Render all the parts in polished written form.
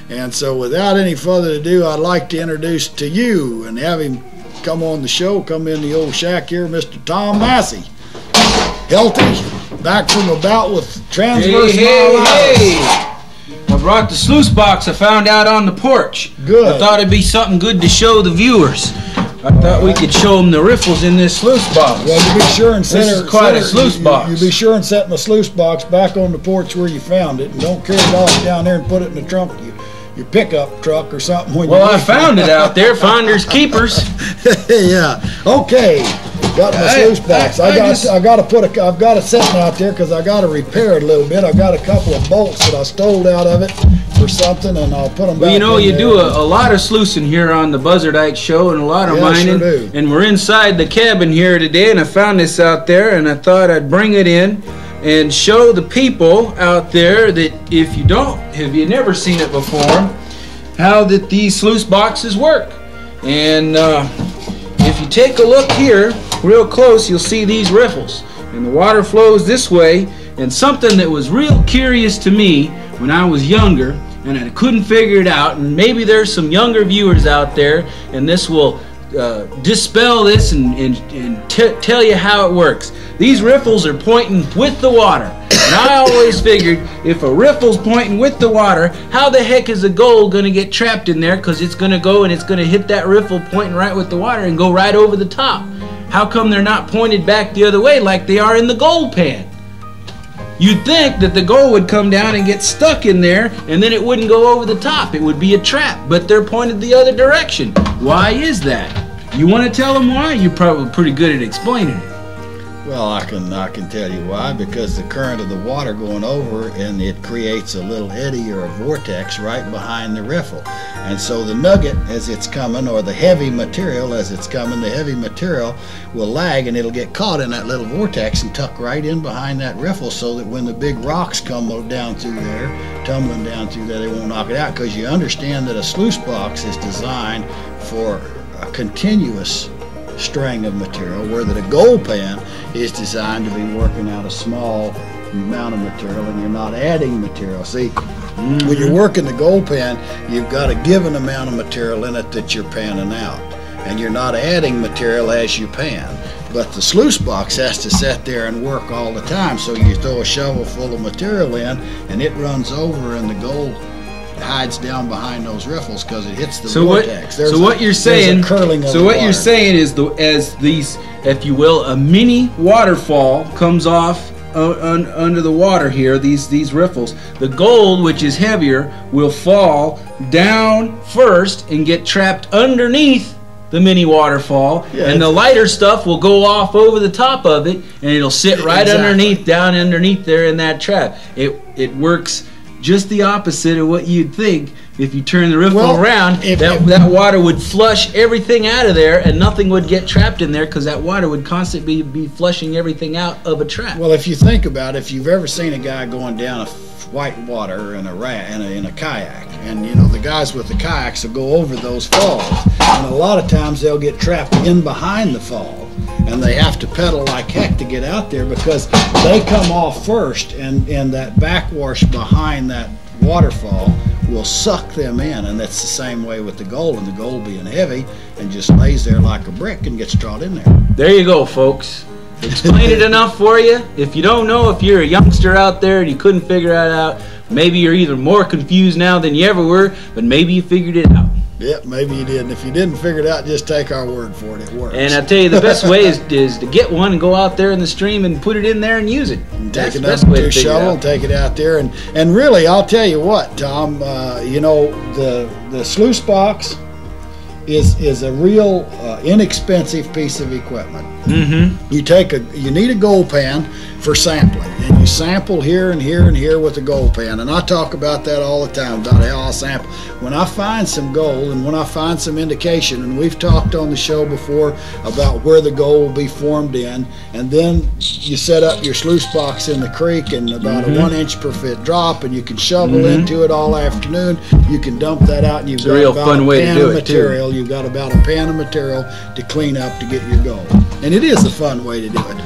And so without any further ado, I'd like to introduce to you and have him come on the show, come in the old shack here, Mr. Tom Massie. Healthy, back from a bout with transverse Hey. I brought the sluice box I found out on the porch. Good. I thought it'd be something good to show the viewers. I thought we could show them the riffles in this sluice box. Well, you be sure and set This is quite a sluice box. You be sure and set my sluice box back on the porch where you found it, and don't carry it off down there and put it in the trunk of your pickup truck or something. When well, I found it out there. Finders keepers. Yeah. Okay. Got my sluice box. I've got it sitting out there because I got to repair it a little bit. I got a couple of bolts that I stole out of it for something, and I'll put them back. Well, you know, you there. do a lot of sluicing here on the Buzzardite show, and a lot of mining. Sure do. And we're inside the cabin here today, and I found this out there, and I thought I'd bring it in and show the people out there that if you never seen it before, how that these sluice boxes work. And if you take a look here real close, you'll see these riffles, and the water flows this way. And something that was real curious to me when I was younger, and I couldn't figure it out, and maybe there's some younger viewers out there, and this will dispel this and tell you how it works. These riffles are pointing with the water, and I always figured if a riffle's pointing with the water, how the heck is the gold going to get trapped in there? Because it's going to go and it's going to hit that riffle pointing right with the water and go right over the top. How come they're not pointed back the other way like they are in the gold pan? You'd think that the gold would come down and get stuck in there, and then it wouldn't go over the top. It would be a trap, but they're pointed the other direction. Why is that? You want to tell them why? You're probably pretty good at explaining it. Well, I can tell you why. Because the current of the water going over, and it creates a little eddy or a vortex right behind the riffle. And so the nugget, as it's coming, or the heavy material as it's coming, the heavy material will lag, and it'll get caught in that little vortex and tuck right in behind that riffle, so that when the big rocks come down through there, tumbling down through there, they won't knock it out. Because you understand that a sluice box is designed for a continuous string of material, where the gold pan is designed to be working out a small amount of material, and you're not adding material. See, when you're working the gold pan, you've got a given amount of material in it that you're panning out, and you're not adding material as you pan. But the sluice box has to sit there and work all the time. So you throw a shovel full of material in, and it runs over, and the gold hides down behind those riffles because it hits the vortex. What you're saying is, as these, if you will, a mini waterfall comes off under the water here, these riffles, the gold, which is heavier, will fall down first and get trapped underneath the mini waterfall, and the lighter stuff will go off over the top of it, and it'll sit right underneath, down underneath there in that trap. It works just the opposite of what you'd think. If you turn the riffle around, that water would flush everything out of there, and nothing would get trapped in there, because that water would constantly be flushing everything out of a trap. Well, if you think about it, if you've ever seen a guy going down a white water in a kayak, and you know the guys with the kayaks will go over those falls, and a lot of times they'll get trapped in behind the fall, and they have to pedal like heck to get out there, because they come off first, and that backwash behind that waterfall will suck them in. And that's the same way with the gold, and the gold being heavy and just lays there like a brick and gets drawn in there. There you go, folks. Explained it enough for you. If you don't know, if you're a youngster out there and you couldn't figure that out, maybe you're either more confused now than you ever were, but maybe you figured it out. Yep, maybe you did. And if you didn't figure it out, just take our word for it. It works. And I tell you, the best way is to get one and go out there in the stream and put it in there and use it. Take it up to your shovel, take it out there, and really, I'll tell you what, Tom. You know, the sluice box is a real inexpensive piece of equipment. You need a gold pan for sampling, and you sample here and here and here with the gold pan, and I talk about that all the time, about how I sample. When I find some gold, and when I find some indication, and we've talked on the show before about where the gold will be formed in, and then you set up your sluice box in the creek, and about a 1 inch per foot drop, and you can shovel into it all afternoon. You can dump that out, and you've got about a pan of material. You've got about a pan of material to clean up to get your gold, and it is a fun way to do it.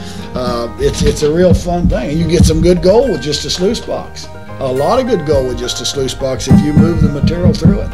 It's a real fun thing, and you get some good gold with just a sluice box. a lot of good gold with just a sluice box if you move the material through it.